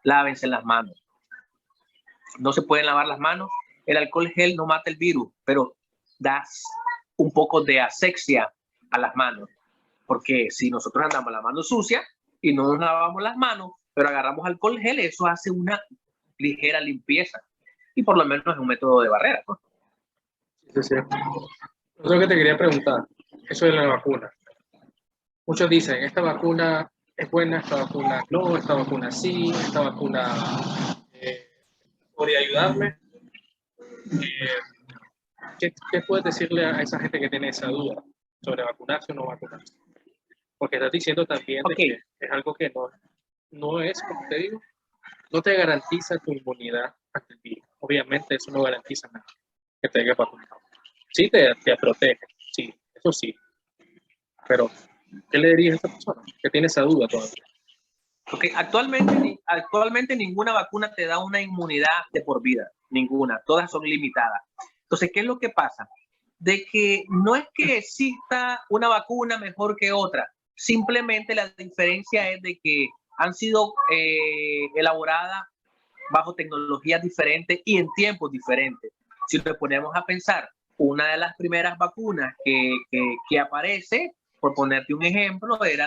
lávense las manos. No se pueden lavar las manos. El alcohol gel no mata el virus, pero da un poco de asepsia a las manos, porque si nosotros andamos la mano sucia y no nos lavamos las manos, pero agarramos alcohol gel, eso hace una ligera limpieza y por lo menos es un método de barrera, ¿no? Sí, sí. Lo que te quería preguntar, eso de la vacuna. Muchos dicen, esta vacuna es buena, esta vacuna no, esta vacuna sí, esta vacuna podría ayudarme. ¿Qué puedes decirle a esa gente que tiene esa duda sobre vacunarse o no vacunarse? Porque estás diciendo también de que es algo que no es, como te digo, no te garantiza tu inmunidad ante el virus. Obviamente eso no garantiza nada que te hayas vacunado. Sí te protege, sí, eso sí. Pero, ¿qué le dirías a esa persona que tiene esa duda todavía? Porque actualmente ninguna vacuna te da una inmunidad de por vida, ninguna, todas son limitadas. Entonces, ¿qué es lo que pasa? De que no es que exista una vacuna mejor que otra, simplemente la diferencia es de que han sido elaboradas bajo tecnologías diferentes y en tiempos diferentes. Si nos ponemos a pensar, una de las primeras vacunas que aparece, por ponerte un ejemplo, es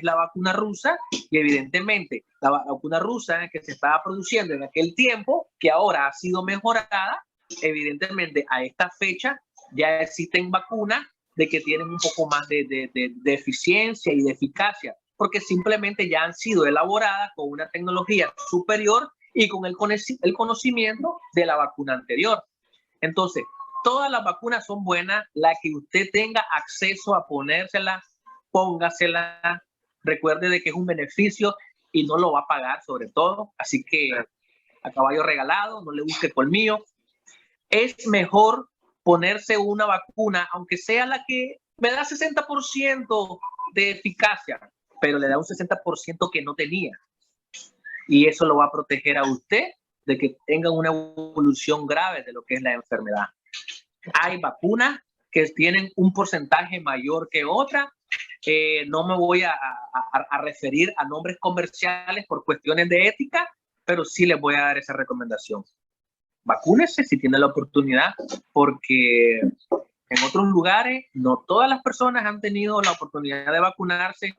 la vacuna rusa, y evidentemente la vacuna rusa que se estaba produciendo en aquel tiempo, que ahora ha sido mejorada, evidentemente a esta fecha ya existen vacunas de que tienen un poco más de eficiencia y de eficacia, porque simplemente ya han sido elaboradas con una tecnología superior y con el conocimiento de la vacuna anterior. Entonces, todas las vacunas son buenas, la que usted tenga acceso a ponérsela, póngasela, recuerde de que es un beneficio y no lo va a pagar sobre todo, así que a caballo regalado, no le busque colmillo. Es mejor ponerse una vacuna, aunque sea la que me da 60% de eficacia, pero le da un 60% que no tenía. Y eso lo va a proteger a usted de que tenga una evolución grave de lo que es la enfermedad. Hay vacunas que tienen un porcentaje mayor que otra. No me voy a referir a nombres comerciales por cuestiones de ética, pero sí les voy a dar esa recomendación. Vacúnese si tiene la oportunidad, porque en otros lugares no todas las personas han tenido la oportunidad de vacunarse.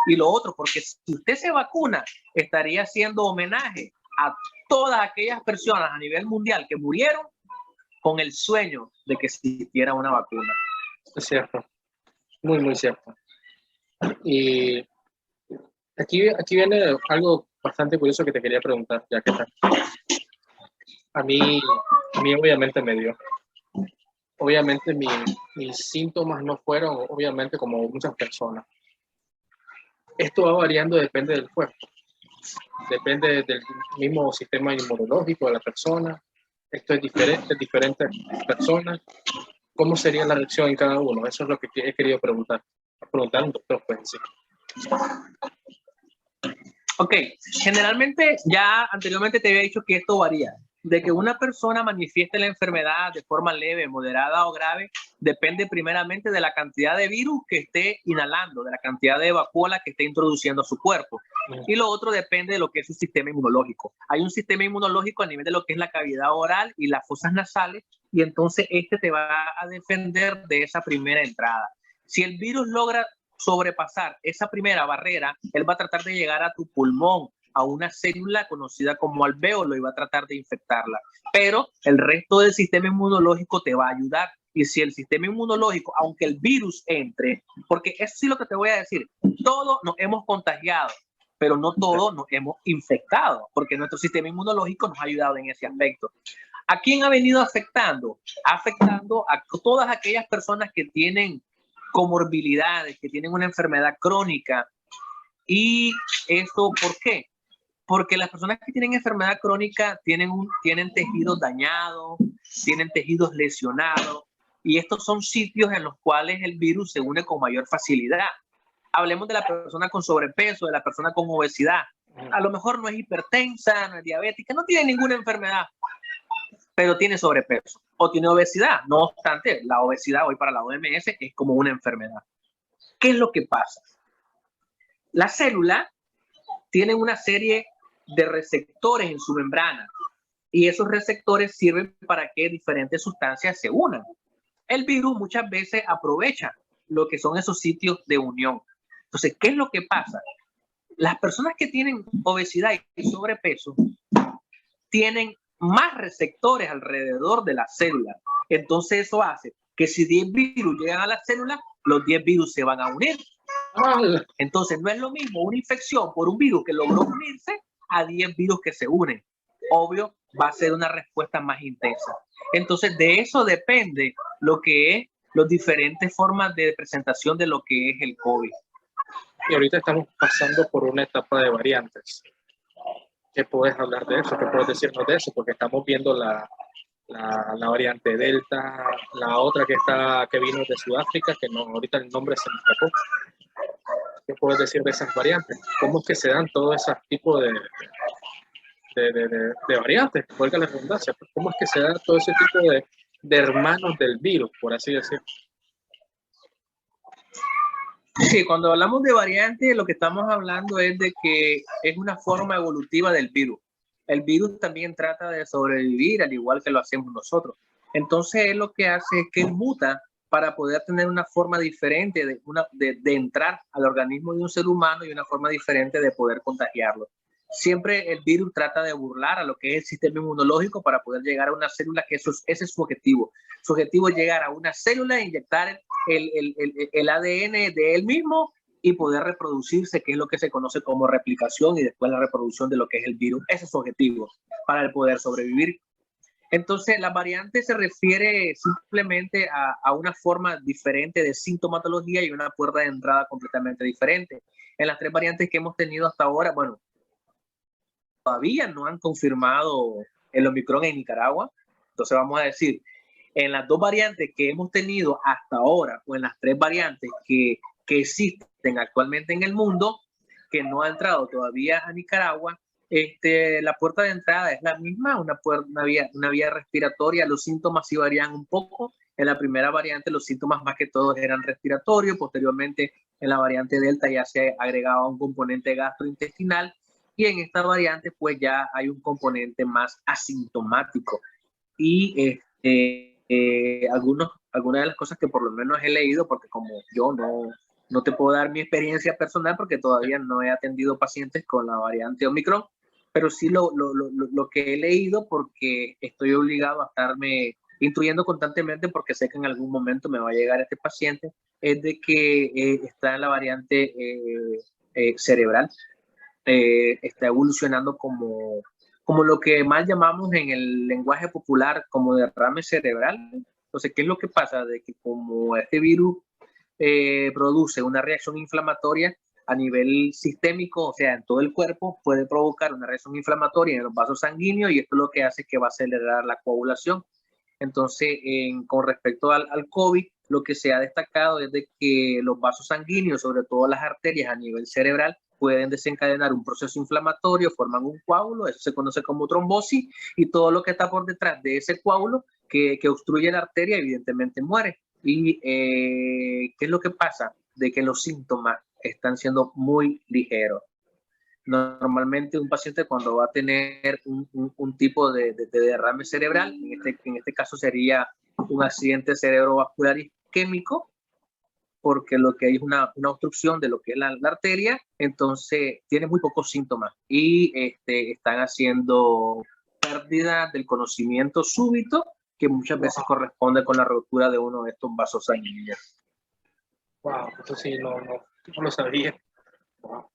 Y lo otro, porque si usted se vacuna, estaría haciendo homenaje a todas aquellas personas a nivel mundial que murieron con el sueño de que existiera una vacuna. Es cierto, muy, muy cierto. Y aquí viene algo bastante curioso que te quería preguntar, ya que a mí obviamente me dio. Obviamente mis síntomas no fueron, obviamente, como muchas personas. Esto va variando, depende del cuerpo. Depende del mismo sistema inmunológico de la persona. Esto es diferente en diferentes personas. ¿Cómo sería la reacción en cada uno? Eso es lo que he querido preguntar. Preguntar a un doctor, pues, sí. Ok, generalmente ya anteriormente te había dicho que esto varía. De que una persona manifieste la enfermedad de forma leve, moderada o grave, depende primeramente de la cantidad de virus que esté inhalando, de la cantidad de vacuola que esté introduciendo a su cuerpo. Y lo otro depende de lo que es su sistema inmunológico. Hay un sistema inmunológico a nivel de lo que es la cavidad oral y las fosas nasales, y entonces este te va a defender de esa primera entrada. Si el virus logra sobrepasar esa primera barrera, él va a tratar de llegar a tu pulmón, a una célula conocida como alvéolo, y va a tratar de infectarla. Pero el resto del sistema inmunológico te va a ayudar. Y si el sistema inmunológico, aunque el virus entre, porque eso sí lo que te voy a decir, todos nos hemos contagiado, pero no todos nos hemos infectado, porque nuestro sistema inmunológico nos ha ayudado en ese aspecto. ¿A quién ha venido afectando? Afectando a todas aquellas personas que tienen comorbilidades, que tienen una enfermedad crónica. ¿Y esto por qué? Porque las personas que tienen enfermedad crónica tienen tejidos dañados, tienen tejidos lesionados, y estos son sitios en los cuales el virus se une con mayor facilidad. Hablemos de la persona con sobrepeso, de la persona con obesidad. A lo mejor no es hipertensa, no es diabética, no tiene ninguna enfermedad, pero tiene sobrepeso o tiene obesidad. No obstante, la obesidad hoy para la OMS es como una enfermedad. ¿Qué es lo que pasa? Las células tienen una serie de receptores en su membrana, y esos receptores sirven para que diferentes sustancias se unan. El virus muchas veces aprovecha lo que son esos sitios de unión. Entonces, ¿qué es lo que pasa? Las personas que tienen obesidad y sobrepeso tienen más receptores alrededor de la célula. Entonces eso hace que si 10 virus llegan a la célula, los 10 virus se van a unir. Entonces no es lo mismo una infección por un virus que logró unirse a 10 virus que se unen. Obvio, va a ser una respuesta más intensa. Entonces de eso depende lo que es las diferentes formas de presentación de lo que es el COVID. Y ahorita estamos pasando por una etapa de variantes. ¿Qué puedes hablar de eso? ¿Qué puedes decirnos de eso? Porque estamos viendo la variante Delta, la otra que vino de Sudáfrica, que no, ahorita el nombre se me escapó. ¿Qué puedes decir de esas variantes? ¿Cómo es que se dan todos esos tipos de variantes? Valga la redundancia. ¿Cómo es que se dan todo ese tipo de hermanos del virus, por así decirlo? Sí, cuando hablamos de variantes, lo que estamos hablando es de que es una forma evolutiva del virus. El virus también trata de sobrevivir al igual que lo hacemos nosotros. Entonces, él lo que hace es que él muta para poder tener una forma diferente de entrar al organismo de un ser humano y una forma diferente de poder contagiarlo. Siempre el virus trata de burlar a lo que es el sistema inmunológico para poder llegar a una célula, que ese es su objetivo. Su objetivo es llegar a una célula e inyectar el ADN de él mismo y poder reproducirse, que es lo que se conoce como replicación, y después la reproducción de lo que es el virus. Ese es su objetivo para el poder sobrevivir. Entonces, la variante se refiere simplemente a una forma diferente de sintomatología y una puerta de entrada completamente diferente. En las 3 variantes que hemos tenido hasta ahora, bueno, todavía no han confirmado el Omicron en Nicaragua. Entonces, vamos a decir, en las 2 variantes que hemos tenido hasta ahora, o en las 3 variantes que existen actualmente en el mundo, que no ha entrado todavía a Nicaragua, la puerta de entrada es la misma, una vía respiratoria. Los síntomas sí varían un poco. En la primera variante los síntomas más que todos eran respiratorios. Posteriormente, en la variante Delta ya se agregaba un componente gastrointestinal, y en esta variante pues ya hay un componente más asintomático. Y algunas de las cosas que por lo menos he leído, porque como yo no te puedo dar mi experiencia personal porque todavía no he atendido pacientes con la variante Omicron, pero sí lo que he leído, porque estoy obligado a estarme instruyendo constantemente porque sé que en algún momento me va a llegar este paciente, es de que está en la variante cerebral, está evolucionando como lo que más llamamos en el lenguaje popular como derrame cerebral. Entonces, ¿qué es lo que pasa? De que como este virus produce una reacción inflamatoria a nivel sistémico, o sea, en todo el cuerpo, puede provocar una reacción inflamatoria en los vasos sanguíneos, y esto lo que hace es que va a acelerar la coagulación. Entonces, con respecto al COVID, lo que se ha destacado es de que los vasos sanguíneos, sobre todo las arterias a nivel cerebral, pueden desencadenar un proceso inflamatorio, forman un coágulo, eso se conoce como trombosis, y todo lo que está por detrás de ese coágulo que obstruye la arteria evidentemente muere. ¿Y qué es lo que pasa? De que los síntomas están siendo muy ligeros. Normalmente un paciente, cuando va a tener un tipo de derrame cerebral, en este caso sería un accidente cerebrovascular isquémico, porque lo que hay es una obstrucción de lo que es la arteria, entonces tiene muy pocos síntomas, y están haciendo pérdida del conocimiento súbito, que muchas veces corresponde con la rotura de uno de estos vasos sanguíneos. Wow, eso sí, no lo sabía. Wow.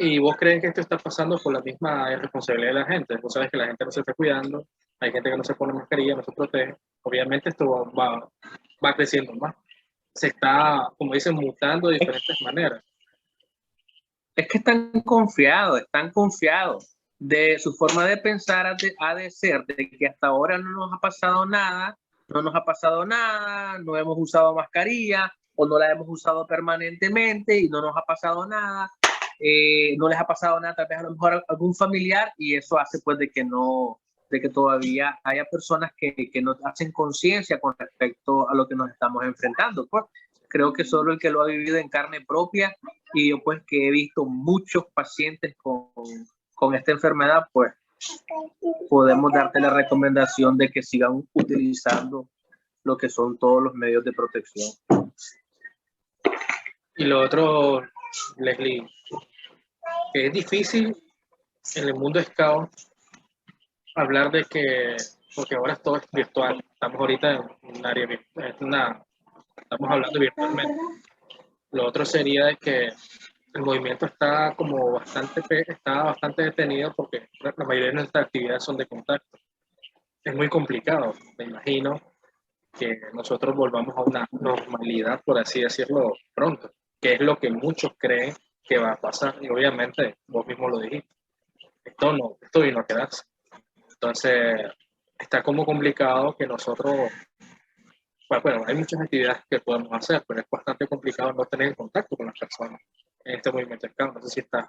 ¿Y vos crees que esto está pasando por la misma irresponsabilidad de la gente? Vos sabes que la gente no se está cuidando, hay gente que no se pone mascarilla, no se protege. Obviamente esto va creciendo más. Se está, como dicen, mutando de diferentes maneras. Es que están confiados de su forma de pensar, ha de ser de que hasta ahora no nos ha pasado nada, no hemos usado mascarilla, o no la hemos usado permanentemente y no nos ha pasado nada. No les ha pasado nada tal vez a lo mejor a algún familiar, y eso hace pues de que todavía haya personas que no hacen conciencia con respecto a lo que nos estamos enfrentando. Pues creo que solo el que lo ha vivido en carne propia, y yo pues que he visto muchos pacientes con esta enfermedad, pues podemos darte la recomendación de que sigan utilizando lo que son todos los medios de protección. Y lo otro, Leslie, que es difícil en el mundo scout hablar de que, porque ahora todo es virtual, estamos ahorita en un área virtual, estamos hablando virtualmente. Lo otro sería de que el movimiento está bastante detenido porque la mayoría de nuestras actividades son de contacto. Es muy complicado, me imagino, que nosotros volvamos a una normalidad, por así decirlo, pronto, que es lo que muchos creen que va a pasar, y obviamente vos mismo lo dijiste, esto vino a quedarse. Entonces, está como complicado que nosotros, bueno, hay muchas actividades que podemos hacer, pero es bastante complicado no tener contacto con las personas en este movimiento scout. No sé si estás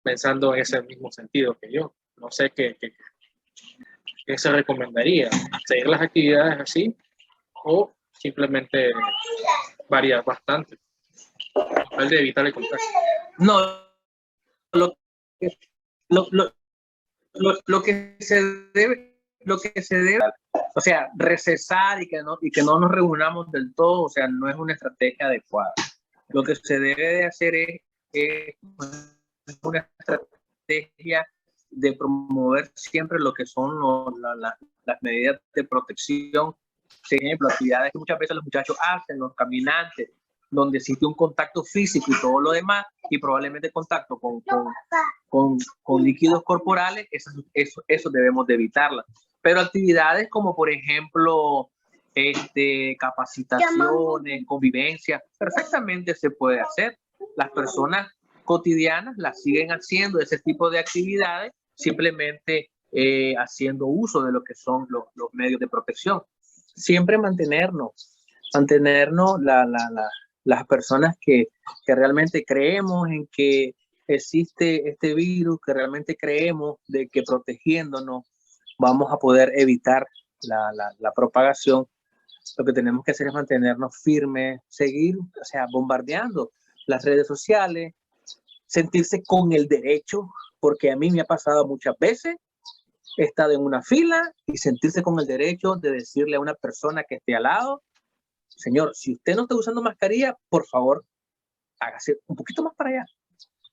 pensando en ese mismo sentido que yo. No sé qué se recomendaría, seguir las actividades así o simplemente variar bastante, al de evitar el contacto. No, lo que se debe, o sea, recesar y que no nos reunamos del todo, o sea, no es una estrategia adecuada. Lo que se debe de hacer es una estrategia de promover siempre lo que son las medidas de protección. Por ejemplo, actividades que muchas veces los muchachos hacen, los caminantes, donde existe un contacto físico y todo lo demás, y probablemente contacto con líquidos corporales, eso debemos de evitarla. Pero actividades como, por ejemplo, capacitaciones, convivencia, perfectamente se puede hacer. Las personas cotidianas las siguen haciendo ese tipo de actividades, simplemente haciendo uso de lo que son los medios de protección. Siempre mantenernos las personas que realmente creemos en que existe este virus, que realmente creemos de que protegiéndonos vamos a poder evitar la propagación. Lo que tenemos que hacer es mantenernos firmes, seguir, o sea, bombardeando las redes sociales, sentirse con el derecho, porque a mí me ha pasado muchas veces, estar en una fila y sentirse con el derecho de decirle a una persona que esté al lado: señor, si usted no está usando mascarilla, por favor, hágase un poquito más para allá,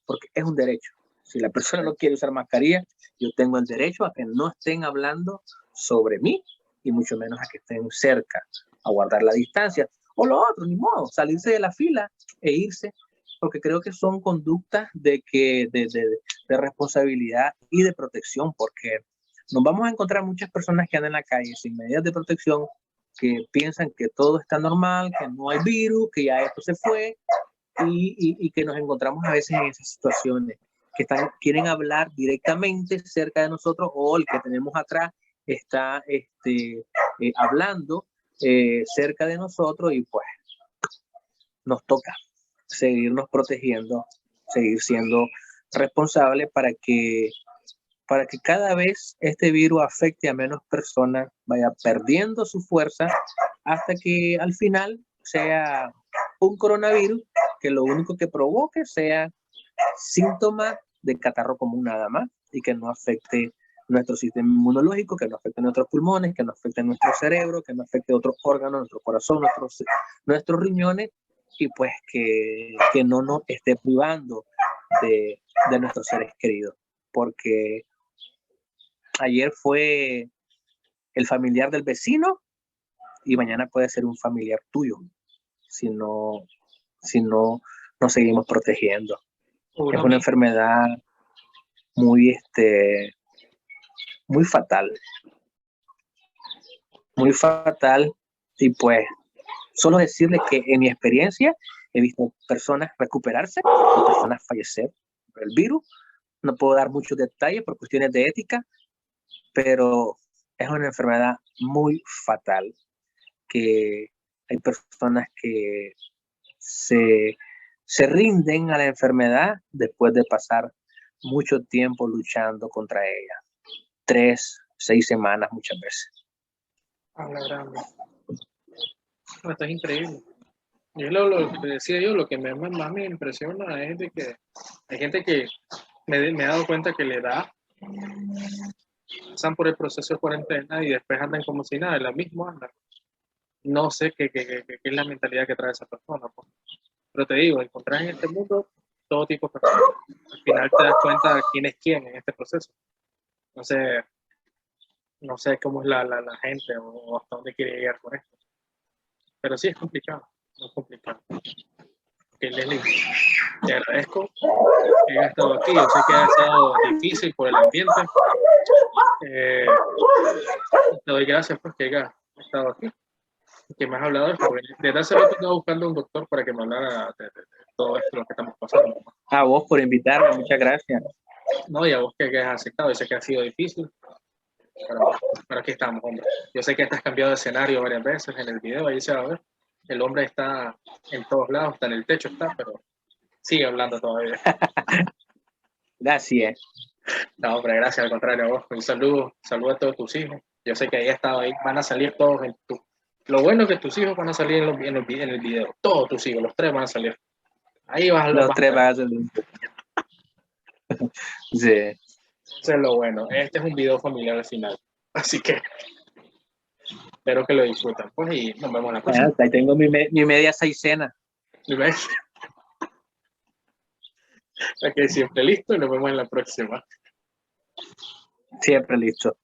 porque es un derecho. Si la persona no quiere usar mascarilla, yo tengo el derecho a que no estén hablando sobre mí y mucho menos a que estén cerca, a guardar la distancia. O lo otro, ni modo, salirse de la fila e irse, porque creo que son conductas de responsabilidad y de protección, porque nos vamos a encontrar muchas personas que andan en la calle sin medidas de protección, que piensan que todo está normal, que no hay virus, que ya esto se fue, y que nos encontramos a veces en esas situaciones, que quieren hablar directamente cerca de nosotros, o el que tenemos atrás está hablando cerca de nosotros, y pues nos toca seguirnos protegiendo, seguir siendo responsables para que cada vez este virus afecte a menos personas, vaya perdiendo su fuerza hasta que al final sea un coronavirus que lo único que provoque sea síntomas de catarro común nada más, y que no afecte nuestro sistema inmunológico, que no afecte nuestros pulmones, que no afecte nuestro cerebro, que no afecte otros órganos, nuestro corazón, nuestros riñones, y pues que no nos esté privando de nuestros seres queridos, porque ayer fue el familiar del vecino y mañana puede ser un familiar tuyo si no nos seguimos protegiendo. Es una enfermedad muy fatal, y pues solo decirles que en mi experiencia he visto personas recuperarse y personas fallecer por el virus. No puedo dar muchos detalles por cuestiones de ética, pero es una enfermedad muy fatal, que hay personas que se rinden a la enfermedad después de pasar mucho tiempo luchando contra ella. 3, 6 semanas muchas veces. A la grande. No, esto es increíble. Yo lo que decía yo, lo que más me impresiona es de que hay gente que me he dado cuenta que le da, pasan por el proceso de cuarentena y después andan como si nada, la misma andan. No sé qué es la mentalidad que trae esa persona, pues. Pero te digo, encontrar en este mundo todo tipo de personas. Al final te das cuenta de quién es quién en este proceso. No sé cómo es la gente o hasta dónde quiere llegar con esto. Pero sí es complicado, es complicado. Que Leslie, te agradezco que hayas estado aquí. Yo sé que ha estado difícil por el ambiente. Te doy gracias por que hayas estado aquí. Que me has hablado de esto. Desde hace rato estaba buscando un doctor para que me hablara de todo esto, lo que estamos pasando. A vos por invitarme, muchas gracias. No, y a vos que has aceptado. Yo sé que ha sido difícil. Pero aquí estamos, hombre. Yo sé que estás cambiado de escenario varias veces en el video, ahí se va a ver. El hombre está en todos lados, está en el techo, pero sigue hablando todavía. Gracias. No, hombre, gracias, al contrario a vos. Un saludo a todos tus hijos. Yo sé que ahí estado ahí, van a salir todos en tu. Lo bueno es que tus hijos van a salir en el video. Todos tus hijos, los 3 van a salir. Ahí vas a los 3 van a salir. Sí. Eso es lo bueno. Este es un video familiar al final. Así que espero que lo disfruten. Pues y nos vemos en la próxima. Ahí tengo mi media seisena. ¿Ves? Ok, siempre listo y nos vemos en la próxima. Siempre listo.